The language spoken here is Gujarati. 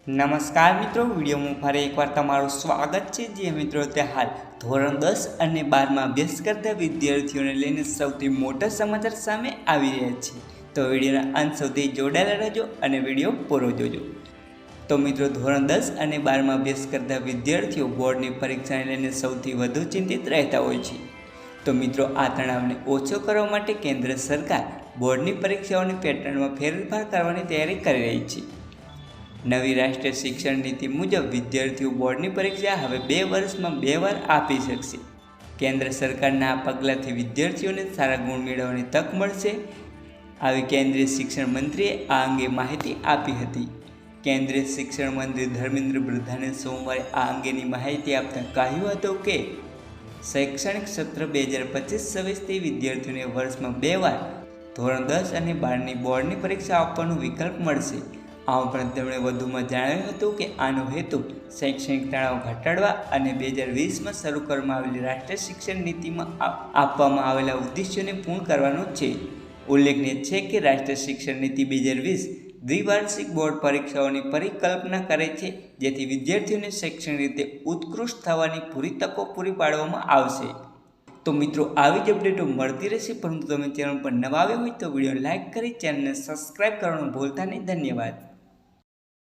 નમસ્કાર મિત્રો, વિડીયોમાં ફરી એકવાર તમારું સ્વાગત છે। જે મિત્રો તે હાલ ધોરણ 10 અને 12માં અભ્યાસ કરતા વિદ્યાર્થીઓને લઈને સૌથી મોટા સમાચાર સામે આવી રહ્યા છે। તો વિડીયોના અંત સુધી જોડાયેલા રહેજો અને વિડીયો પૂરો જોજો। તો મિત્રો, ધોરણ 10 અને 12માં અભ્યાસ કરતા વિદ્યાર્થીઓ બોર્ડની પરીક્ષાને લઈને સૌથી વધુ ચિંતિત રહેતા હોય છે। તો મિત્રો, આ તણાવને ઓછો કરવા માટે કેન્દ્ર સરકાર બોર્ડની પરીક્ષાઓની પેટર્નમાં ફેરફાર કરવાની તૈયારી કરી રહી છે। નવી રાષ્ટ્રીય શિક્ષણ નીતિ મુજબ વિદ્યાર્થીઓ બોર્ડની પરીક્ષા હવે 2 વર્ષમાં 2 વાર આપી શકશે। કેન્દ્ર સરકારના આ પગલાંથી વિદ્યાર્થીઓને સારા ગુણ મેળવવાની તક મળશે, આવી કેન્દ્રીય શિક્ષણ મંત્રીએ આ અંગે માહિતી આપી હતી। કેન્દ્રીય શિક્ષણ મંત્રી ધર્મેન્દ્ર પ્રધાને સોમવારે આ અંગેની માહિતી આપતા કહ્યું હતું કે શૈક્ષણિક સત્ર 2025-26થી વિદ્યાર્થીઓને વર્ષમાં 2 વાર ધોરણ 10 અને 12ની બોર્ડની પરીક્ષા આપવાનો વિકલ્પ મળશે। આ ઉપરાંત તેમણે વધુમાં જણાવ્યું હતું કે આનો હેતુ શૈક્ષણિક તણાવ ઘટાડવા અને 2020માં શરૂ કરવામાં આવેલી રાષ્ટ્રીય શિક્ષણ નીતિમાં આપવામાં આવેલા ઉદ્દેશ્યોને પૂર્ણ કરવાનો છે। ઉલ્લેખનીય છે કે રાષ્ટ્રીય શિક્ષણ નીતિ 2020 દ્વિવાર્ષિક બોર્ડ પરીક્ષાઓની પરિકલ્પના કરે છે, જેથી વિદ્યાર્થીઓને શૈક્ષણિક રીતે ઉત્કૃષ્ટ થવાની પૂરી તકો પૂરી પાડવામાં આવશે। તો મિત્રો, આવી જ અપડેટો મળતી રહેશે, પરંતુ તમે ચેનલ પર નવા આવ્યા હોય તો વિડીયો લાઇક કરી ચેનલને સબસ્ક્રાઇબ કરવાનું ભૂલતા નહીં। ધન્યવાદ।